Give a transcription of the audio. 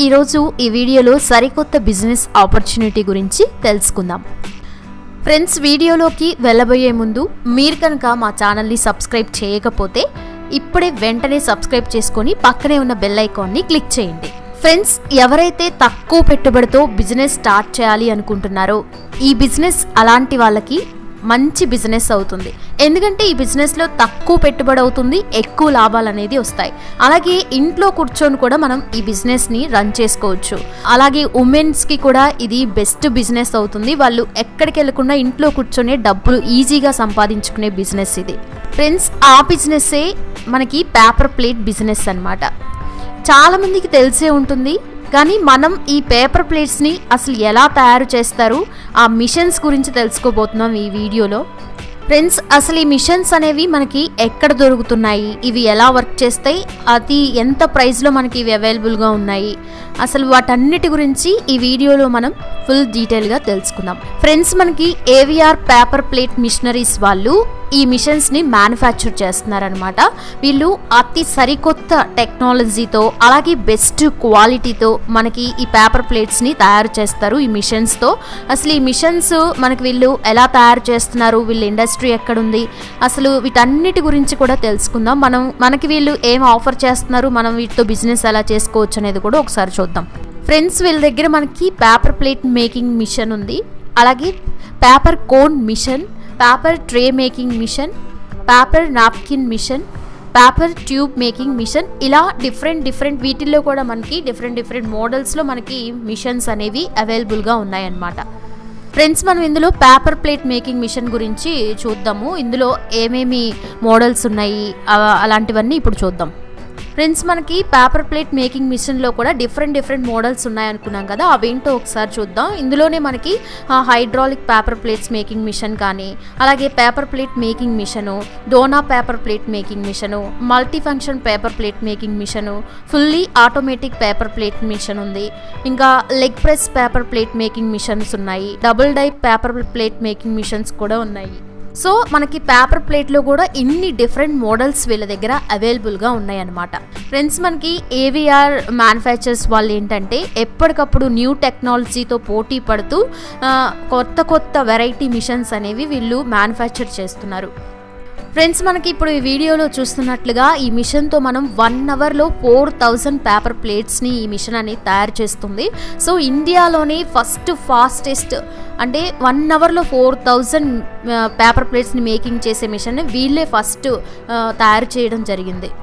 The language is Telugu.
ఈరోజు ఈ వీడియోలో సరికొత్త బిజినెస్ ఆపర్చునిటీ గురించి తెలుసుకుందాం. ఫ్రెండ్స్, వీడియోలోకి వెళ్ళబోయే ముందు మీరు కనుక మా ఛానల్ని సబ్స్క్రైబ్ చేయకపోతే ఇప్పుడే వెంటనే సబ్స్క్రైబ్ చేసుకొని పక్కనే ఉన్న బెల్ ఐకాన్ని క్లిక్ చేయండి. ఫ్రెండ్స్, ఎవరైతే తక్కువ పెట్టుబడితో బిజినెస్ స్టార్ట్ చేయాలి అనుకుంటున్నారో ఈ బిజినెస్ అలాంటి వాళ్ళకి మంచి బిజినెస్ అవుతుంది. ఎందుకంటే ఈ బిజినెస్లో తక్కువ పెట్టుబడి అవుతుంది, ఎక్కువ లాభాలు అనేది వస్తాయి. అలాగే ఇంట్లో కూర్చొని కూడా మనం ఈ బిజినెస్ని రన్ చేసుకోవచ్చు. అలాగే ఉమెన్స్కి కూడా ఇది బెస్ట్ బిజినెస్ అవుతుంది. వాళ్ళు ఎక్కడికి వెళ్ళకుండా ఇంట్లో కూర్చొని డబ్బులు ఈజీగా సంపాదించుకునే బిజినెస్ ఇది. ఫ్రెండ్స్, ఆ బిజినెస్సే మనకి పేపర్ ప్లేట్ బిజినెస్ అన్నమాట. చాలామందికి తెలిసే ఉంటుంది, కానీ మనం ఈ పేపర్ ప్లేట్స్ని అసలు ఎలా తయారు చేస్తారు, ఆ మిషన్స్ గురించి తెలుసుకోబోతున్నాం ఈ వీడియోలో. ఫ్రెండ్స్, అసలు ఈ మిషన్స్ అనేవి మనకి ఎక్కడ దొరుకుతున్నాయి, ఇవి ఎలా వర్క్ చేస్తాయి, అది ఎంత ప్రైస్లో మనకి ఇవి అవైలబుల్గా ఉన్నాయి, అసలు వాటన్నిటి గురించి ఈ వీడియోలో మనం ఫుల్ డీటెయిల్గా తెలుసుకుందాం. ఫ్రెండ్స్, మనకి ఏవిఆర్ పేపర్ ప్లేట్ మిషనరీస్ వాళ్ళు ఈ మిషన్స్ని మ్యానుఫ్యాక్చర్ చేస్తున్నారనమాట. వీళ్ళు అతి సరికొత్త టెక్నాలజీతో అలాగే బెస్ట్ క్వాలిటీతో మనకి ఈ పేపర్ ప్లేట్స్ని తయారు చేస్తారు ఈ మిషన్స్తో. అసలు ఈ మిషన్స్ మనకి వీళ్ళు ఎలా తయారు చేస్తున్నారు, వీళ్ళ ఇండస్ట్రీ ఎక్కడుంది, అసలు వీటన్నిటి గురించి కూడా తెలుసుకుందాం. మనకి వీళ్ళు ఏం ఆఫర్ చేస్తున్నారు, మనం వీటితో బిజినెస్ ఎలా చేసుకోవచ్చు అనేది కూడా ఒకసారి చూద్దాం. ఫ్రెండ్స్, వీళ్ళ దగ్గర మనకి పేపర్ ప్లేట్ మేకింగ్ మిషన్ ఉంది, అలాగే paper cone machine, paper tray making machine, paper napkin machine, paper tube making machine, ఇలా డిఫరెంట్ వీటిల్లో కూడా మనకి డిఫరెంట్ మోడల్స్లో మనకి మిషన్స్ అనేవి అవైలబుల్గా ఉన్నాయన్నమాట. ఫ్రెండ్స్, మనం ఇందులో పేపర్ ప్లేట్ మేకింగ్ మిషన్ గురించి చూద్దాము. ఇందులో ఏమేమి మోడల్స్ ఉన్నాయి అలాంటివన్నీ ఇప్పుడు చూద్దాం. ఫ్రెండ్స్, మనకి పేపర్ ప్లేట్ మేకింగ్ మిషన్లో కూడా డిఫరెంట్ మోడల్స్ ఉన్నాయనుకున్నాం కదా, అవేంటో ఒకసారి చూద్దాం. ఇందులోనే మనకి hydraulic paper plates making machine కానీ, అలాగే పేపర్ ప్లేట్ మేకింగ్ మిషను, డోనా paper plate making machine, multi function paper plate making machine, fully automatic paper plate machine ఉంది, ఇంకా leg press paper plate making machines ఉన్నాయి, double die paper plate making machines కూడా ఉన్నాయి. సో మనకి పేపర్ ప్లేట్లో కూడా ఇన్ని డిఫరెంట్ మోడల్స్ వీళ్ళ దగ్గర అవైలబుల్గా ఉన్నాయన్నమాట. ఫ్రెండ్స్, మనకి ఏవిఆర్ మ్యానుఫ్యాక్చర్స్ వాళ్ళు ఏంటంటే ఎప్పటికప్పుడు న్యూ టెక్నాలజీతో పోటీ పడుతూ కొత్త వెరైటీ మిషన్స్ అనేవి వీళ్ళు మ్యానుఫ్యాక్చర్ చేస్తున్నారు. ఫ్రెండ్స్, మనకి ఇప్పుడు ఈ వీడియోలో చూస్తున్నట్లుగా ఈ మిషన్తో మనం 1 అవర్లో 4000 పేపర్ ప్లేట్స్ని ఈ మిషన్ అనేది తయారు చేస్తుంది. సో ఇండియాలోనే ఫాస్టెస్ట్ అంటే 1 అవర్లో 4000 పేపర్ ప్లేట్స్ని మేకింగ్ చేసే మిషన్ వీళ్ళే ఫస్ట్ తయారు చేయడం జరిగింది.